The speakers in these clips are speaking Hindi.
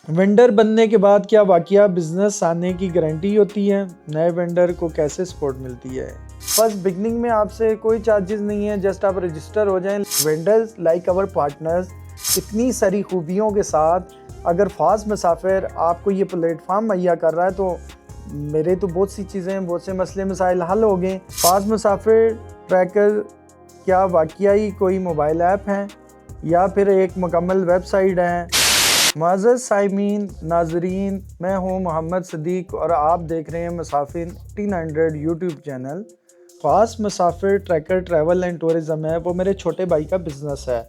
वेंडर बनने के बाद क्या वाकया बिजनेस आने की गारंटी होती है? नए वेंडर को कैसे सपोर्ट मिलती है? फर्स्ट बिगनिंग में आपसे कोई चार्जेस नहीं है, जस्ट आप रजिस्टर हो जाएं। वेंडर्स लाइक आवर पार्टनर्स इतनी सारी खूबियों के साथ अगर फास्ट मुसाफिर आपको ये प्लेटफॉर्म मुहैया कर रहा है तो मेरे तो बहुत सी चीज़ें, बहुत से मसले मसाइल हल हो गए। फास्ट मुसाफिर ट्रैकर क्या वाकई कोई मोबाइल ऐप है या फिर एक मुकम्मल वेबसाइट है? मुअज़्ज़ज़ साइमीन नाजरीन, मैं हूँ मोहम्मद सदीक और आप देख रहे हैं मुसाफिर 1800 YouTube channel. Fast Musafir tracker travel and tourism है, वो मेरे छोटे भाई का बिज़नेस है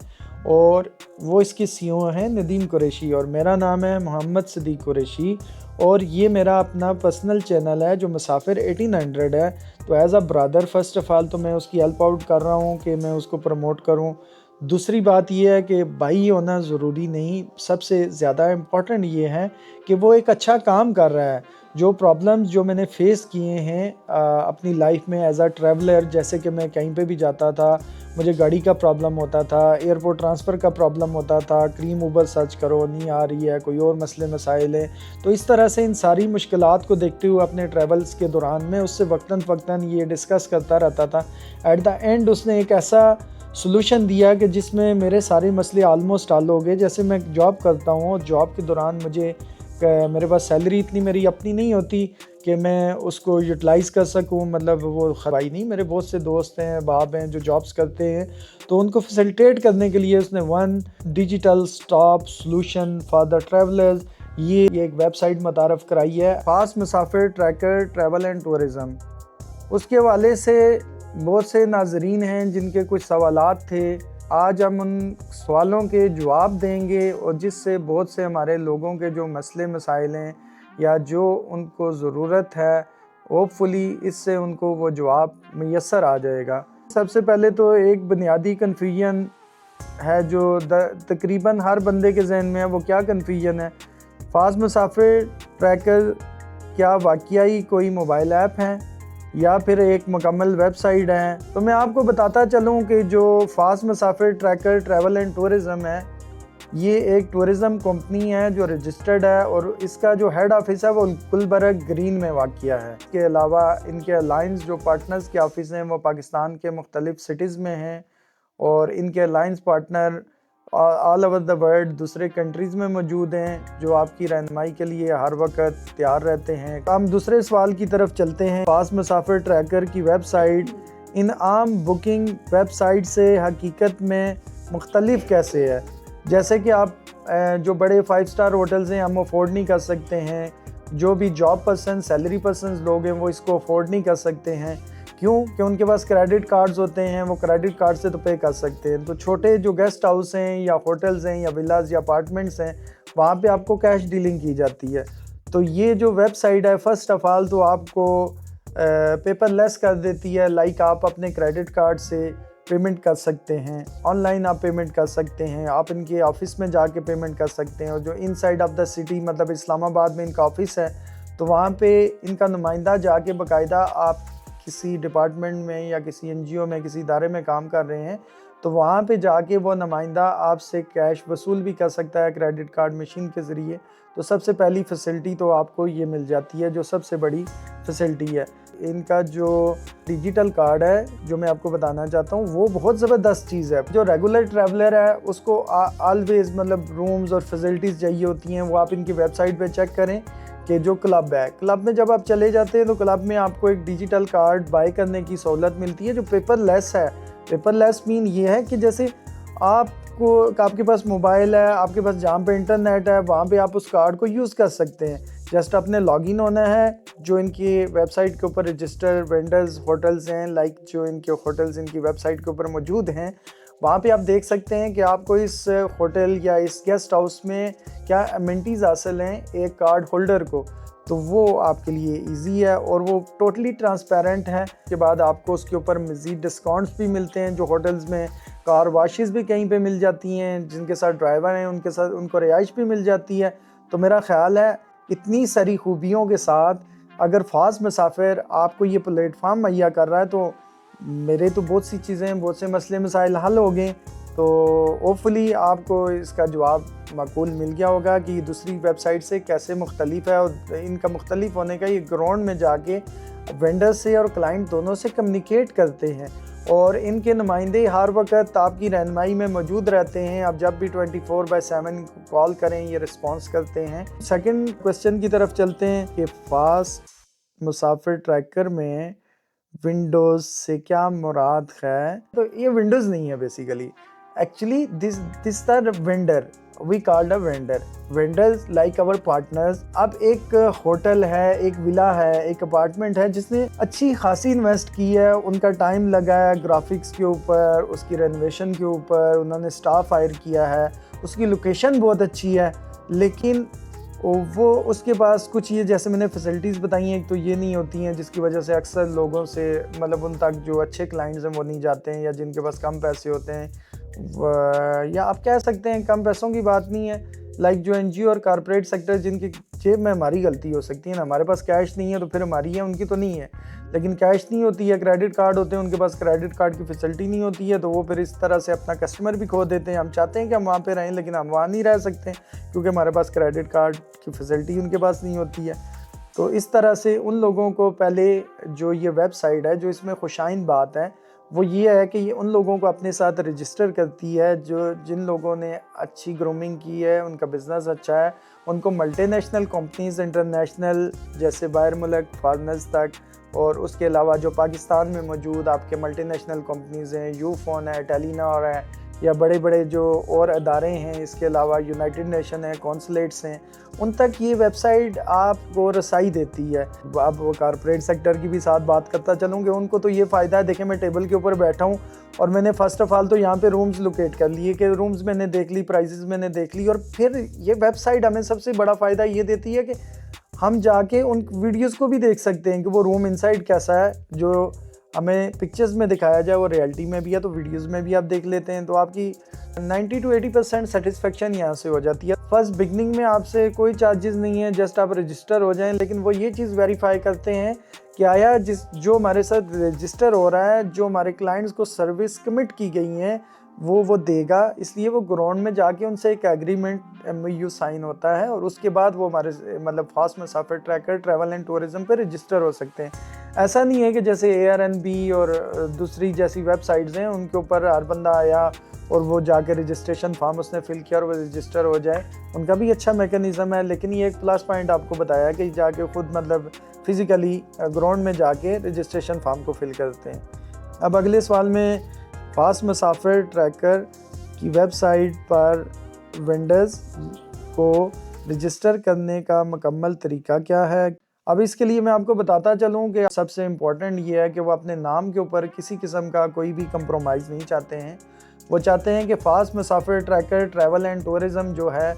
और वो इसके सीईओ हैं नदीम कुरैशी और मेरा नाम है मोहम्मद सदीक कुरैशी और ये मेरा अपना पर्सनल चैनल है जो मुसाफिर 1800 है। तो as a brother first of all तो मैं उसकी हेल्प आउट कर रहा हूँ कि मैं उसको प्रमोट करूँ। दूसरी बात यह है कि भाई होना ज़रूरी नहीं, सबसे ज़्यादा इम्पॉर्टेंट ये है कि वो एक अच्छा काम कर रहा है। जो प्रॉब्लम्स जो मैंने फेस किए हैं अपनी लाइफ में एज़ अ ट्रैवलर, जैसे कि मैं कहीं पे भी जाता था मुझे गाड़ी का प्रॉब्लम होता था, एयरपोर्ट ट्रांसफ़र का प्रॉब्लम होता था, क्रीम ऊबर सर्च करो नहीं आ रही है, कोई और मसले मसाइल हैं। तो इस तरह से इन सारी मुश्किलात को देखते हुए अपने ट्रैवल्स के दौरान में उससे वक्तन ये डिस्कस करता रहता था। एट द एंड उसने एक ऐसा सॉल्यूशन दिया कि जिसमें मेरे सारे मसले आलमोस्ट हल हो गए। जैसे मैं जॉब करता हूँ, जॉब के दौरान मेरे पास सैलरी इतनी मेरी अपनी नहीं होती कि मैं उसको यूटिलाइज़ कर सकूँ, मतलब वो भाई नहीं, मेरे बहुत से दोस्त हैं, बाप हैं जो जॉब्स करते हैं, तो उनको फैसिलिटेट करने के लिए उसने one digital stop solution for the travellers ये एक वेबसाइट मुतारफ़ कराई है, fast Musafir tracker travel and tourism. उसके हवाले से बहुत से नाजरीन हैं जिनके कुछ सवालात थे। आज हम उन सवालों के जवाब देंगे और जिससे बहुत से हमारे लोगों के जो मसले मसाइल हैं या जो उनको ज़रूरत है, होपफुली इससे उनको वो जवाब मैसर आ जाएगा। सबसे पहले तो एक बुनियादी कन्फ्यूजन है जो तकरीबन हर बंदे के जहन में है। वो क्या कन्फ्यूजन है? फास्ट मुसाफिर ट्रैकर क्या वाकई कोई मोबाइल ऐप है या फिर एक मुकम्मल वेबसाइट है? तो मैं आपको बताता चलूँ कि जो fast Musafir tracker travel and tourism है, ये एक टूरिज़म कंपनी है जो रजिस्टर्ड है और इसका जो हेड ऑफिस है वो गुलबर्ग ग्रीन में वाक़िया है। इसके अलावा इनके अलायंस जो पार्टनर्स के ऑफिस हैं वो पाकिस्तान के मुख्तलिफ सिटीज़ में हैं और इनके alliance partner all over the world दूसरे कंट्रीज़ में मौजूद हैं जो आपकी रहनुमाई के लिए हर वक्त तैयार रहते हैं। हम दूसरे सवाल की तरफ चलते हैं। फास्ट मुसाफिर ट्रैकर की वेबसाइट इन आम बुकिंग वेबसाइट से हकीकत में मुख्तलिफ कैसे है? जैसे कि आप जो बड़े 5 स्टार होटल्स हैं हम अफोर्ड नहीं कर सकते हैं, जो भी जॉब पर्सन सैलरी पर्सन लोग हैं वो इसको अफोर्ड नहीं कर सकते हैं। क्यों? कि उनके पास क्रेडिट कार्ड्स होते हैं, वो क्रेडिट कार्ड से तो पे कर सकते हैं। तो छोटे जो गेस्ट हाउस हैं या होटल्स हैं या विलाज या अपार्टमेंट्स हैं, वहाँ पे आपको कैश डीलिंग की जाती है। तो ये जो वेबसाइट है फर्स्ट ऑफ ऑल तो आपको पेपरलेस कर देती है। लाइक आप अपने क्रेडिट कार्ड से पेमेंट कर सकते हैं, ऑनलाइन आप पेमेंट कर सकते हैं, आप इनके ऑफ़िस में जाके पेमेंट कर सकते हैं। और जो इनसाइड ऑफ द सिटी मतलब इस्लामाबाद में इनका ऑफ़िस है तो वहाँ पे इनका नुमाइंदा जाके बाकायदा आप किसी डिपार्टमेंट में या किसी एनजीओ में किसी इदारे में काम कर रहे हैं तो वहाँ पे जाके वो नुमाइंदा आपसे कैश वसूल भी कर सकता है क्रेडिट कार्ड मशीन के ज़रिए। तो सबसे पहली फैसिलिटी तो आपको ये मिल जाती है जो सबसे बड़ी फैसिलिटी है। इनका जो डिजिटल कार्ड है जो मैं आपको बताना चाहता हूँ वो बहुत ज़बरदस्त चीज़ है। जो रेगुलर ट्रैवलर है उसको ऑलवेज़ मतलब रूम्स और फैसिलिटीज़ चाहिए होती हैं, वो आप इनकी वेबसाइट पे चेक करें कि जो क्लब है, क्लब में जब आप चले जाते हैं तो क्लब में आपको एक डिजिटल कार्ड बाय करने की सहूलत मिलती है जो पेपरलेस है। पेपरलेस मीन ये है कि जैसे आपके पास मोबाइल है, आपके पास जहाँ पे इंटरनेट है वहाँ पे आप उस कार्ड को यूज़ कर सकते हैं। जस्ट अपने लॉगिन होना है, जो इनकी वेबसाइट के ऊपर रजिस्टर वेंडर्स होटल्स हैं, लाइक जो इनके होटल्स इनकी वेबसाइट के ऊपर मौजूद हैं, वहाँ पे आप देख सकते हैं कि आपको इस होटल या इस गेस्ट हाउस में क्या अमेनिटीज़ हासिल हैं एक कार्ड होल्डर को। तो वो आपके लिए इजी है और वो टोटली ट्रांसपेरेंट है। के बाद आपको उसके ऊपर मज़ीद डिस्काउंट्स भी मिलते हैं। जो होटल्स में कार वाशेस भी कहीं पे मिल जाती हैं, जिनके साथ ड्राइवर हैं उनके साथ उनको रिहाइश भी मिल जाती है। तो मेरा ख़्याल है इतनी सारी खूबियों के साथ अगर फास्ट मुसाफिर आपको ये प्लेटफॉर्म मुहैया कर रहा है तो मेरे तो बहुत सी चीज़ें, बहुत से मसले मसाइल हल हो गए। तो होपफुली आपको इसका जवाब माकूल मिल गया होगा कि दूसरी वेबसाइट से कैसे मुख्तलिफ है, और इनका मुख्तलिफ होने का ये ग्राउंड में जाके वेंडर से और क्लाइंट दोनों से कम्युनिकेट करते हैं, और इनके नुमाइंदे हर वक्त आपकी रहनुमाई में मौजूद रहते हैं। आप जब भी 24/7 कॉल करें ये रिस्पॉन्स करते हैं। सेकंड क्वेश्चन की तरफ चलते हैं कि फास्ट मुसाफिर ट्रैकर में विंडोज़ से क्या मुराद है। तो ये विंडोज़ नहीं है basically, actually this are vendor, we called a vendor, vendors like our partners. अब एक होटल है, एक विला है, एक अपार्टमेंट है जिसने अच्छी खासी इन्वेस्ट की है, उनका टाइम लगा है ग्राफिक्स के ऊपर, उसकी रेनोवेशन के ऊपर, उन्होंने स्टाफ हायर किया है, उसकी लोकेशन बहुत अच्छी है, लेकिन वो उसके पास कुछ ये जैसे मैंने फैसिलिटीज़ बताई हैं, एक तो ये नहीं होती हैं, जिसकी वजह से अक्सर लोगों से मतलब उन तक जो अच्छे क्लाइंट्स हैं वो नहीं जाते हैं, या जिनके पास कम पैसे होते हैं, या आप कह सकते हैं कम पैसों की बात नहीं है, लाइक जो एनजीओ और कॉर्पोरेट सेक्टर जिनकी जेब में हमारी गलती हो सकती है ना, हमारे पास कैश नहीं है तो फिर हमारी है, उनकी तो नहीं है, लेकिन कैश नहीं होती है, क्रेडिट कार्ड होते हैं, उनके पास क्रेडिट कार्ड की फैसिलिटी नहीं होती है, तो वो फिर इस तरह से अपना कस्टमर भी खो देते हैं। हम चाहते हैं कि हम वहाँ पे रहें, लेकिन हम वहाँ नहीं रह सकते क्योंकि हमारे पास क्रेडिट कार्ड की फैसिलिटी उनके पास नहीं होती है। तो इस तरह से उन लोगों को पहले जो ये वेबसाइट है, जो इसमें खुशाइन बात है वो ये है कि ये उन लोगों को अपने साथ रजिस्टर करती है जो जिन लोगों ने अच्छी ग्रूमिंग की है, उनका बिज़नेस अच्छा है, उनको मल्टीनेशनल कंपनीज़ इंटरनेशनल जैसे बाहर मुल्क फॉरेनर्स तक, और उसके अलावा जो पाकिस्तान में मौजूद आपके मल्टीनेशनल कंपनीज़ हैं, यूफोन है, टेलीनॉर है, या बड़े बड़े जो और अदारे हैं, इसके अलावा यूनाइटेड नेशन है, कौंसलेट्स हैं, उन तक ये वेबसाइट आपको रसाई देती है। अब वो कॉर्पोरेट सेक्टर की भी साथ बात करता चलूँगी, उनको तो ये फ़ायदा है, देखें मैं टेबल के ऊपर बैठा हूँ और मैंने फ़र्स्ट ऑफ़ ऑल तो यहाँ पे रूम्स लोकेट कर लिए कि रूम्स मैंने देख ली, प्राइसेस मैंने देख ली, और फिर ये वेबसाइट हमें सबसे बड़ा फ़ायदा ये देती है कि हम जाके उन वीडियोज़ को भी देख सकते हैं कि वो रूम इनसाइड कैसा है, जो हमें पिक्चर्स में दिखाया जाए वो रियलिटी में भी है, तो वीडियोस में भी आप देख लेते हैं, तो आपकी 90 to 80% सेटिस्फेक्शन यहाँ से हो जाती है। फर्स्ट बिगनिंग में आपसे कोई चार्जेस नहीं है, जस्ट आप रजिस्टर हो जाएं, लेकिन वो ये चीज़ वेरीफाई करते हैं कि आया जो हमारे साथ रजिस्टर हो रहा है, जो हमारे क्लाइंट्स को सर्विस कमिट की गई हैं वो देगा, इसलिए वो ग्राउंड में जाके उनसे एक एग्रीमेंट MOU साइन होता है, और उसके बाद वो हमारे मतलब fast Musafir tracker travel and tourism पे रजिस्टर हो सकते हैं। ऐसा नहीं है कि जैसे ARNB और दूसरी जैसी वेबसाइट्स हैं उनके ऊपर हर बंदा आया और वो जाके रजिस्ट्रेशन फॉर्म उसने फिल किया और वो रजिस्टर हो जाए, उनका भी अच्छा मैकेनिज़्म है, लेकिन ये एक प्लस पॉइंट आपको बताया कि जाके खुद मतलब फिज़िकली ग्राउंड में जाके रजिस्ट्रेशन फॉर्म को फिल करते हैं। अब अगले सवाल में फास्ट मुसाफिर ट्रैकर की वेबसाइट पर वेंडर्स को रजिस्टर करने का मुकम्मल तरीका क्या है। अब इसके लिए मैं आपको बताता चलूँ कि सबसे इम्पोर्टेंट ये है कि वो अपने नाम के ऊपर किसी किस्म का कोई भी कंप्रोमाइज़ नहीं चाहते हैं। वो चाहते हैं कि fast Musafir tracker travel and tourism जो है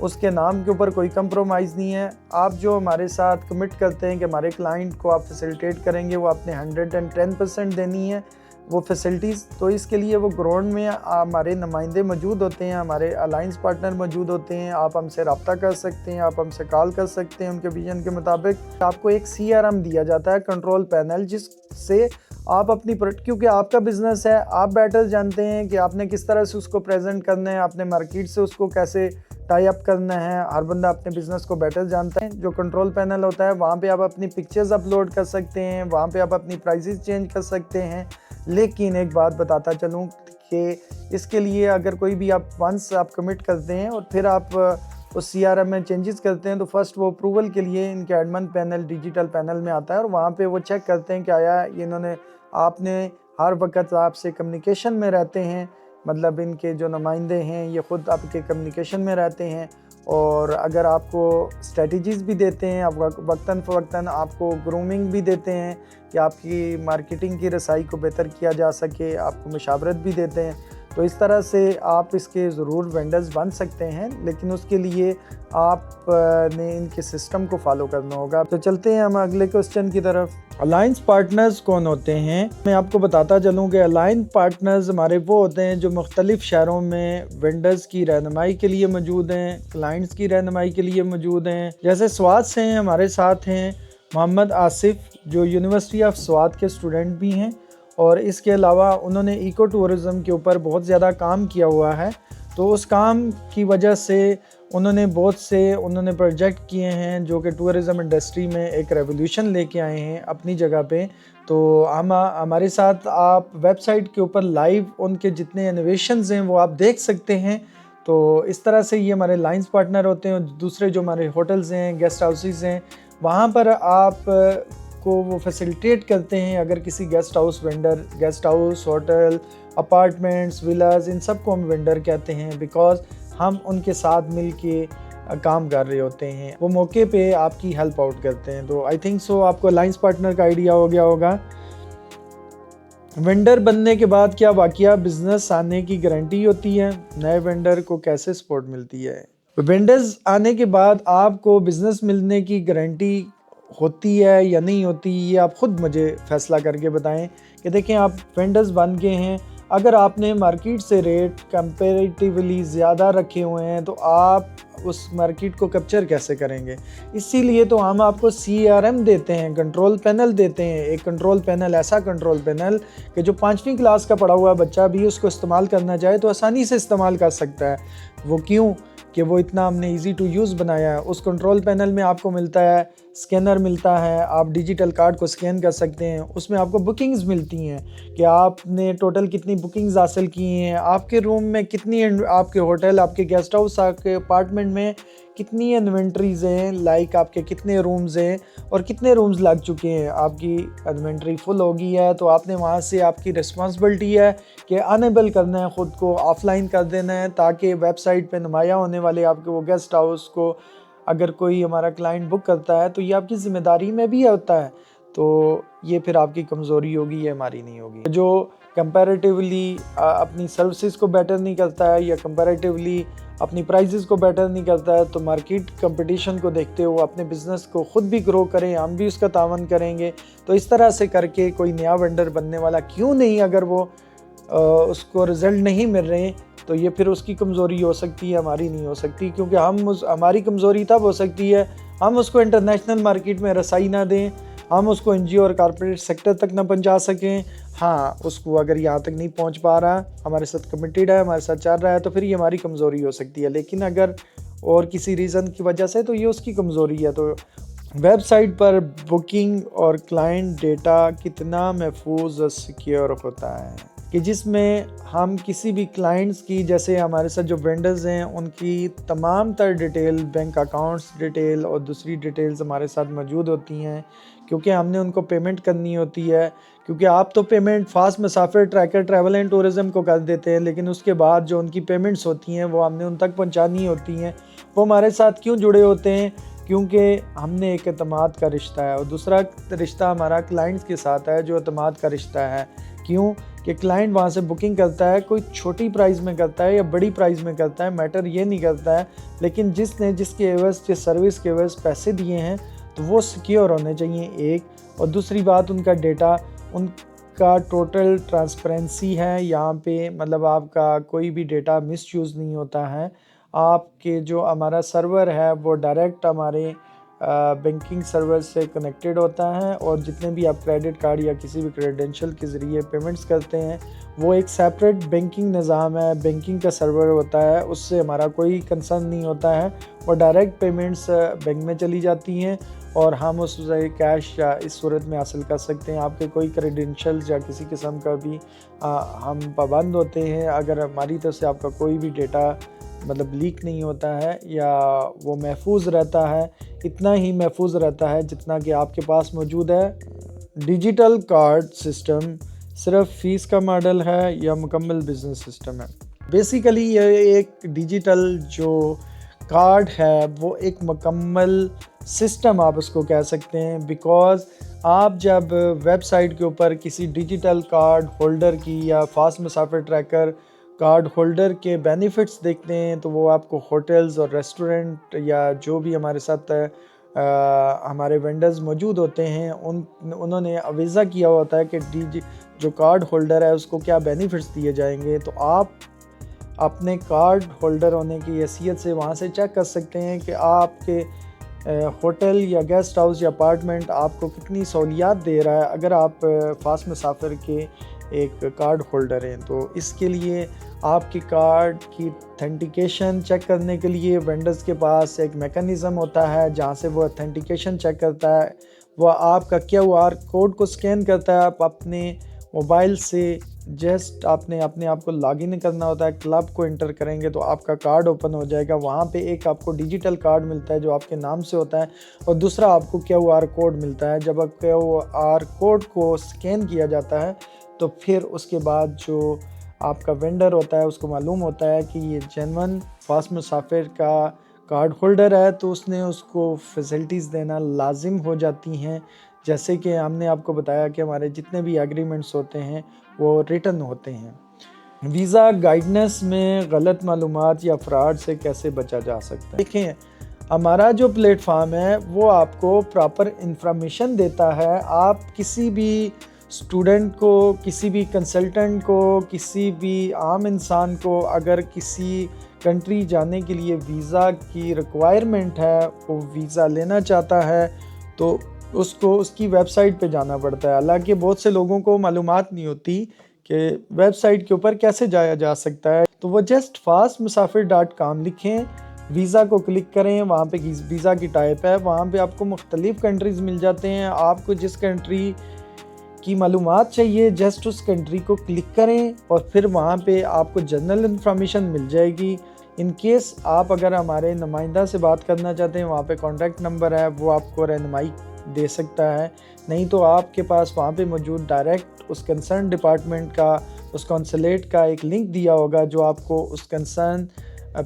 उसके नाम के ऊपर कोई कंप्रोमाइज़ नहीं है। आप जो हमारे साथ कमिट करते हैं कि हमारे क्लाइंट को आप फैसिलिटेट करेंगे, वो आपने 110% देनी है वो फैसिलिटीज़। तो इसके लिए वो ग्राउंड में हमारे नुमाइंदे मौजूद होते हैं, हमारे अलाइंस पार्टनर मौजूद होते हैं, आप हमसे रब्ता कर सकते हैं, आप हमसे कॉल कर सकते हैं। उनके विजन के मुताबिक आपको एक CRM दिया जाता है, कंट्रोल पैनल, जिससे आप अपनी क्योंकि आपका बिज़नेस है, आप बेटर जानते हैं कि आपने किस तरह से उसको प्रेजेंट करना है, आपने मार्केट से उसको कैसे टाई अप करना है। हर बंदा अपने बिज़नेस को बेटर जानता है। जो कंट्रोल पैनल होता है वहाँ पे आप अपनी पिक्चर्स अपलोड कर सकते हैं, वहाँ पे आप अपनी प्राइसेस चेंज कर सकते हैं। लेकिन एक बात बताता चलूँ कि इसके लिए अगर कोई भी आप वंस आप कमिट करते हैं और फिर आप उस CRM में चेंजेस करते हैं, तो फर्स्ट वो अप्रूवल के लिए इनके एडमिन पैनल डिजिटल पैनल में आता है, और वहाँ पे वो चेक करते हैं कि आया इन्होंने आपने हर वक्त आपसे कम्युनिकेशन में रहते हैं, मतलब इनके जो नुमाइंदे हैं ये ख़ुद आपके कम्युनिकेशन में रहते हैं, और अगर आपको स्ट्रेटजीज़ भी देते हैं, आप वक्तन फ़वक्तन आपको ग्रूमिंग भी देते हैं कि आपकी मार्केटिंग की रसाई को बेहतर किया जा सके, आपको मशावरत भी देते हैं। तो इस तरह से आप इसके ज़रूर वेंडर्स बन सकते हैं, लेकिन उसके लिए आपने इनके सिस्टम को फॉलो करना होगा। तो चलते हैं हम अगले क्वेश्चन की तरफ। अलाइंस पार्टनर्स कौन होते हैं? मैं आपको बताता चलूँ कि अलाइंस पार्टनर्स हमारे वो होते हैं जो मुख्तलिफ़ शहरों में वेंडर्स की रहनुमाई के लिए मौजूद हैं, क्लाइंट्स की रहनुमाई के लिए मौजूद हैं। जैसे स्वात से हैं, हमारे साथ हैं मोहम्मद आसिफ जो यूनिवर्सिटी ऑफ स्वात के स्टूडेंट भी हैं, और इसके अलावा उन्होंने इको टूरिज़म के ऊपर बहुत ज़्यादा काम किया हुआ है। तो उस काम की वजह से उन्होंने उन्होंने प्रोजेक्ट किए हैं जो कि टूरिज़म इंडस्ट्री में एक रेवोल्यूशन लेके आए हैं अपनी जगह पे। तो हमारे साथ आप वेबसाइट के ऊपर लाइव उनके जितने इनोवेशंस हैं वो आप देख सकते हैं। तो इस तरह से ये हमारे लाइंस पार्टनर होते हैं। दूसरे जो हमारे होटल्स हैं, गेस्ट हाउसेस हैं, वहाँ पर आप को वो फैसिलिटेट करते हैं। अगर किसी guest house, hotel, apartments, villas, इन सब को हम वेंडर कहते हैं, बिकॉज़ हम उनके साथ मिल के काम कर रहे होते हैं। वो मौके पे आपकी हेल्प आउट करते हैं। तो आई थिंक सो आपको अलायंस पार्टनर का आइडिया हो गया होगा। वेंडर बनने के बाद क्या वाकया बिजनेस आने की गारंटी होती है? नए वेंडर को कैसे सपोर्ट मिलती है? वेंडर्स आने के बाद आपको बिजनेस मिलने की गारंटी होती है या नहीं होती, ये आप खुद मुझे फैसला करके बताएं। कि देखें, आप वेंडर्स बन गए हैं, अगर आपने मार्केट से रेट कंपैरेटिवली ज़्यादा रखे हुए हैं तो आप उस मार्केट को कैप्चर कैसे करेंगे? इसीलिए तो हम आपको CRM देते हैं, कंट्रोल पैनल देते हैं। एक कंट्रोल पैनल, ऐसा कंट्रोल पैनल कि जो 5वीं क्लास का पढ़ा हुआ बच्चा भी उसको इस्तेमाल करना चाहे तो आसानी से इस्तेमाल कर सकता है। वो क्यों? कि वो इतना हमने इजी टू यूज़ बनाया है। उस कंट्रोल पैनल में आपको मिलता है स्कैनर मिलता है, आप डिजिटल कार्ड को स्कैन कर सकते हैं। उसमें आपको बुकिंग्स मिलती हैं कि आपने टोटल कितनी बुकिंग्स हासिल की हैं, आपके रूम में कितनी, आपके होटल, आपके गेस्ट हाउस, आपके अपार्टमेंट में कितनी इन्वेंट्रीज़ हैं, लाइक आपके कितने रूम्स हैं और कितने रूम्स लग चुके हैं। आपकी इन्वेंट्री फुल हो गई है तो आपने वहाँ से, आपकी रिस्पॉन्सिबिलिटी है कि अनेबल करना है, ख़ुद को ऑफलाइन कर देना है, ताकि वेबसाइट पे नुमाया होने वाले आपके वो गेस्ट हाउस को अगर कोई हमारा क्लाइंट बुक करता है तो ये आपकी ज़िम्मेदारी में भी होता है। तो ये फिर आपकी कमज़ोरी होगी, ये हमारी नहीं होगी। जो कंपैरेटिवली अपनी सर्विसेज को बेटर नहीं करता है या कंपैरेटिवली अपनी प्राइसेस को बेटर नहीं करता है, तो मार्केट कंपटीशन को देखते हुए अपने बिज़नेस को ख़ुद भी ग्रो करें, हम भी उसका तावन करेंगे। तो इस तरह से करके कोई नया वेंडर बनने वाला क्यों नहीं, अगर वो उसको रिज़ल्ट नहीं मिल रहे तो ये फिर उसकी कमज़ोरी हो सकती है, हमारी नहीं हो सकती। क्योंकि हमारी कमज़ोरी तब हो सकती है हम उसको इंटरनेशनल मार्केट में रसाई ना दें, हम उसको NGO और कॉर्पोरेट सेक्टर तक ना पहुंचा सकें। हाँ, उसको अगर यहाँ तक नहीं पहुंच पा रहा, हमारे साथ कमिटेड है, हमारे साथ चल रहा है, तो फिर ये हमारी कमज़ोरी हो सकती है। लेकिन अगर और किसी रीज़न की वजह से, तो ये उसकी कमज़ोरी है। तो वेबसाइट पर बुकिंग और क्लाइंट डेटा कितना महफूज और सिक्योर होता है कि जिसमें हम किसी भी क्लाइंट्स की, जैसे हमारे साथ जो वेंडर्स हैं उनकी तमाम तर डिटेल, बैंक अकाउंट्स डिटेल और दूसरी डिटेल्स हमारे साथ मौजूद होती हैं, क्योंकि हमने उनको पेमेंट करनी होती है। क्योंकि आप तो payment fast Musafir tracker travel and tourism को कर देते हैं, लेकिन उसके बाद जो उनकी पेमेंट्स होती हैं वो हमने उन तक पहुंचानी होती हैं। वो हमारे साथ क्यों जुड़े होते हैं? क्योंकि हमने एक एतमाद का रिश्ता है। और दूसरा रिश्ता हमारा क्लाइंट्स के साथ है जो एतमाद का रिश्ता है। क्यों? कि क्लाइंट वहाँ से बुकिंग करता है, कोई छोटी प्राइस में करता है या बड़ी प्राइस में करता है, मैटर ये नहीं करता है, लेकिन जिसके एवज़, जिस सर्विस के एवज़ पैसे दिए हैं तो वो सिक्योर होने चाहिए, एक। और दूसरी बात, उनका डेटा, उनका टोटल ट्रांसपेरेंसी है यहाँ पे, मतलब आपका कोई भी डेटा मिसयूज़ नहीं होता है। आपके जो हमारा सर्वर है वो डायरेक्ट हमारे बैंकिंग सर्वर से कनेक्टेड होता है, और जितने भी आप क्रेडिट कार्ड या किसी भी क्रेडेंशियल के ज़रिए पेमेंट्स करते हैं वो एक सेपरेट बैंकिंग निज़ाम है, बैंकिंग का सर्वर होता है, उससे हमारा कोई कंसर्न नहीं होता है। और डायरेक्ट पेमेंट्स बैंक में चली जाती हैं और हम उससे कैश या इस सूरत में हासिल कर सकते हैं। आपके कोई क्रेडेंशियल्स या किसी किस्म का भी हम पाबंद होते हैं। अगर हमारी तरफ से आपका कोई भी डेटा मतलब लीक नहीं होता है या वो महफूज रहता है, इतना ही महफूज रहता है जितना कि आपके पास मौजूद है। डिजिटल कार्ड सिस्टम सिर्फ फ़ीस का मॉडल है या मुकम्मल बिजनेस सिस्टम है? बेसिकली ये एक डिजिटल जो कार्ड है वो एक मुकम्मल सिस्टम आप उसको कह सकते हैं, बिकॉज़ आप जब वेबसाइट के ऊपर किसी डिजिटल कार्ड होल्डर की या फास्ट मुसाफिर ट्रैकर कार्ड होल्डर के बेनिफिट्स देखते हैं तो वो आपको होटल्स और रेस्टोरेंट या जो भी हमारे साथ हमारे वेंडर्स मौजूद होते हैं उन्होंने अवीज़ा किया होता है कि जो कार्ड होल्डर है उसको क्या बेनिफिट्स दिए जाएंगे। तो आप अपने कार्ड होल्डर होने की हैसियत से वहाँ से चेक कर सकते हैं कि आपके होटल या गेस्ट हाउस या अपार्टमेंट आपको कितनी सहूलियात दे रहा है अगर आप फ़ास्ट मुसाफिर के एक कार्ड होल्डर हैं। तो इसके लिए आपके कार्ड की ऑथेंटिकेशन चेक करने के लिए वेंडर्स के पास एक मेकनिज़म होता है जहाँ से वो ऑथेंटिकेशन चेक करता है। वह आपका QR कोड को स्कैन करता है। आप अपने मोबाइल से जस्ट आपने अपने आप को लॉगिन करना होता है, क्लब को इंटर करेंगे तो आपका कार्ड ओपन हो जाएगा। वहाँ पे एक आपको डिजिटल कार्ड मिलता है जो आपके नाम से होता है और दूसरा आपको QR कोड मिलता है। जब QR कोड को स्कैन किया जाता है तो फिर उसके बाद जो आपका वेंडर होता है उसको मालूम होता है कि ये जेन्युइन फ़ास्ट मुसाफिर का कार्ड होल्डर है, तो उसने उसको फैसिलिटीज़ देना लाजिम हो जाती हैं। जैसे कि हमने आपको बताया कि हमारे जितने भी एग्रीमेंट्स होते हैं वो रिटन होते हैं। वीज़ा गाइडेंस में गलत मालूमात या फ्रॉड से कैसे बचा जा सकता है? देखें, हमारा जो प्लेटफॉर्म है वो आपको प्रॉपर इंफॉर्मेशन देता है। आप किसी भी स्टूडेंट को, किसी भी कंसल्टेंट को, किसी भी आम इंसान को अगर किसी कंट्री जाने के लिए वीज़ा की रिक्वायरमेंट है, वो वीज़ा लेना चाहता है तो उसको उसकी वेबसाइट पे जाना पड़ता है। हालांकि बहुत से लोगों को मालूमात नहीं होती कि वेबसाइट के ऊपर कैसे जाया जा सकता है। तो वो जस्ट fastmusafir.com लिखें, वीज़ा को क्लिक करें, वहाँ पे वीज़ा की टाइप है, वहाँ पे आपको मुख्तलिफ़ कंट्रीज़ मिल जाते हैं। आपको जिस कंट्री की मालूमात चाहिए जस्ट उस कंट्री को क्लिक करें और फिर वहाँ पे आपको जनरल इन्फॉर्मेशन मिल जाएगी। इन केस आप अगर हमारे नुमाइंदा से बात करना चाहते हैं, वहाँ पे कॉन्टैक्ट नंबर है, वो आपको रहनुमाई दे सकता है। नहीं तो आपके पास वहाँ पे मौजूद डायरेक्ट उस कंसर्न डिपार्टमेंट का, उस कॉन्सुलेट का एक लिंक दिया होगा जो आपको उस कंसर्न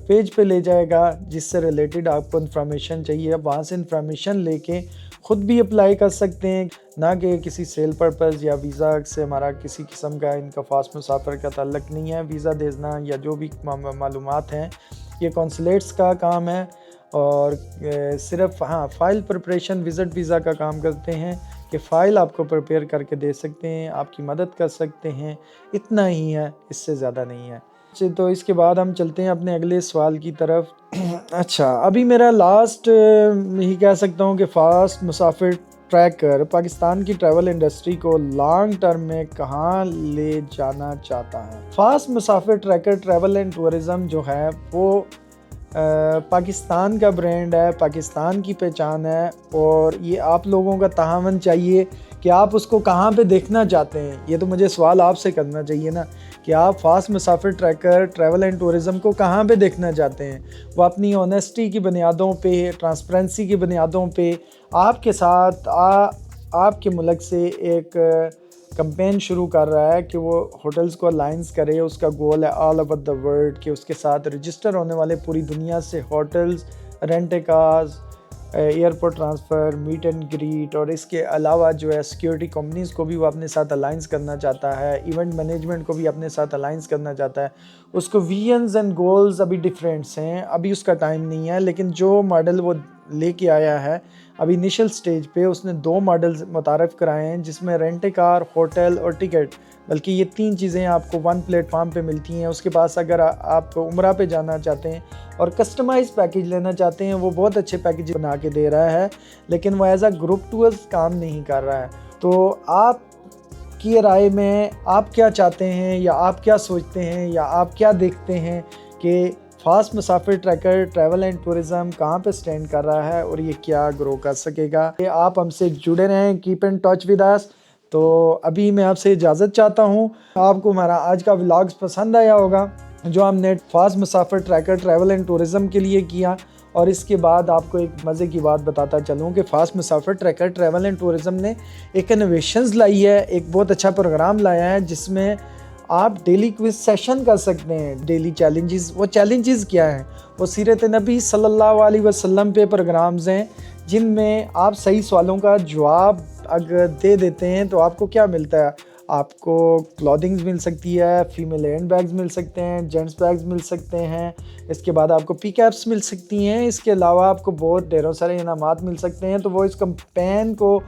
पेज पे ले जाएगा जिससे रिलेटेड आपको इन्फॉर्मेशन चाहिए। वहाँ से इन्फॉर्मेशन लेके ख़ुद भी अप्लाई कर सकते हैं, ना कि किसी सेल पर्पज़ या वीज़ा से हमारा किसी किस्म का इनका फ़ास्ट मुसाफिर का ताल्लुक़ नहीं है। वीज़ा देना या जो भी मालूमात हैं ये कॉन्सुलेट्स का काम है और सिर्फ फ़ाइल प्रिपरेशन विज़िट वीज़ा का काम करते हैं कि फ़ाइल आपको प्रिपेयर करके दे सकते हैं, आपकी मदद कर सकते हैं, इतना ही है, इससे ज़्यादा नहीं है। तो इसके बाद हम चलते हैं अपने अगले सवाल की तरफ। अच्छा, अभी मेरा लास्ट यही कह सकता हूँ कि फ़ास्ट मुसाफिर ट्रैकर पाकिस्तान की ट्रैवल इंडस्ट्री को लॉन्ग टर्म में कहाँ ले जाना चाहता है। Fast Musafir tracker travel and tourism जो है वो पाकिस्तान का ब्रांड है, पाकिस्तान की पहचान है और ये आप लोगों का तहावन चाहिए कि आप उसको कहाँ पे देखना चाहते हैं। ये तो मुझे सवाल आपसे करना चाहिए ना कि आप fast Musafir tracker travel and tourism को कहाँ पे देखना चाहते हैं। वो अपनी ऑनेस्टी की बुनियादों पे, ट्रांसपेरेंसी की बुनियादों पे आपके साथ आपके मुल्क से एक कैंपेन शुरू कर रहा है कि वो होटल्स को अलाइंस करे। उसका गोल है ऑल ओवर द वर्ल्ड कि उसके साथ रजिस्टर होने वाले पूरी दुनिया से hotels, rent cars, airport transfer, meet and greet और इसके अलावा जो है सिक्योरिटी कंपनीज़ को भी वो अपने साथ अलाइंस करना चाहता है, इवेंट मैनेजमेंट को भी अपने साथ अलाइंस करना चाहता है। उसको विजन्स एंड गोल्स अभी डिफरेंट्स हैं, अभी उसका टाइम नहीं है, लेकिन जो मॉडल वो लेके आया है अभी इनिशियल स्टेज पे उसने 2 मॉडल्स मुतारफ़ कराए हैं जिसमें रेंट कार, होटल और टिकट, बल्कि ये 3 चीज़ें आपको वन प्लेटफॉर्म पे मिलती हैं। उसके पास अगर आप उम्रा पे जाना चाहते हैं और कस्टमाइज पैकेज लेना चाहते हैं, वो बहुत अच्छे पैकेज बना के दे रहा है, लेकिन वो एज अ ग्रुप टूर्स काम नहीं कर रहा है। तो आपकी राय में आप क्या चाहते हैं या आप क्या सोचते हैं या आप क्या देखते हैं कि fast Musafir tracker travel and tourism कहाँ पे स्टैंड कर रहा है और ये क्या ग्रो कर सकेगा? आप हमसे जुड़े रहें, keep in touch with us. तो अभी मैं आपसे इजाज़त चाहता हूँ। आपको हमारा आज का व्लॉग्स पसंद आया होगा जो हमने fast Musafir tracker travel and tourism के लिए किया। और इसके बाद आपको एक मज़े की बात बताता चलूँ कि fast Musafir tracker travel and tourism ने एक इनोवेशंस लाई है, एक बहुत अच्छा प्रोग्राम लाया है जिसमें आप डेली क्विज सेशन कर सकते हैं, डेली चैलेंजेस। वो चैलेंजेस क्या हैं? वो सीरत नबी सल्लल्लाहु अलैहि वसल्लम पे प्रोग्राम्स हैं जिनमें आप सही सवालों का जवाब अगर दे देते हैं तो आपको क्या मिलता है? आपको क्लॉथिंग्स मिल सकती है, फीमेल हैंड बैग्स मिल सकते हैं, जेंट्स बैग्स मिल सकते हैं, इसके बाद आपको पी कैप्स मिल सकती हैं, इसके अलावा आपको बहुत ढेरों सारे इनामात मिल सकते हैं। तो वो इस कैंपेन को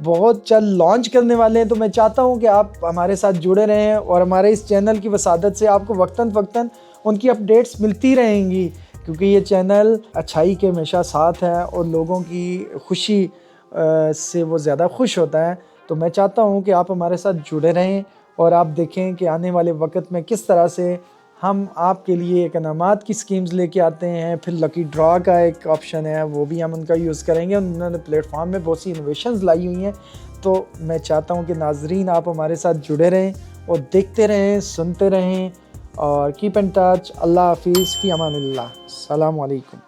बहुत जल्द लॉन्च करने वाले हैं। तो मैं चाहता हूं कि आप हमारे साथ जुड़े रहें और हमारे इस चैनल की वसादत से आपको वक्तन फ़क्तन उनकी अपडेट्स मिलती रहेंगी क्योंकि ये चैनल अच्छाई के हमेशा साथ है और लोगों की खुशी से वो ज़्यादा खुश होता है। तो मैं चाहता हूँ कि आप हमारे साथ जुड़े रहें और आप देखें कि आने वाले वक्त में किस तरह से हम आपके लिए एक इनामात की स्कीम्स लेके आते हैं। फिर लकी ड्रॉ का एक ऑप्शन है, वो भी हम उनका यूज़ करेंगे। उन्होंने प्लेटफॉर्म में बहुत सी इनोवेशंस लाई हुई हैं। तो मैं चाहता हूँ कि नाजरीन आप हमारे साथ जुड़े रहें और देखते रहें, सुनते रहें और कीप इन टच। अल्लाह हाफिज़, फ़ी अमानिल्लाह, अस्सलामु अलैकुम।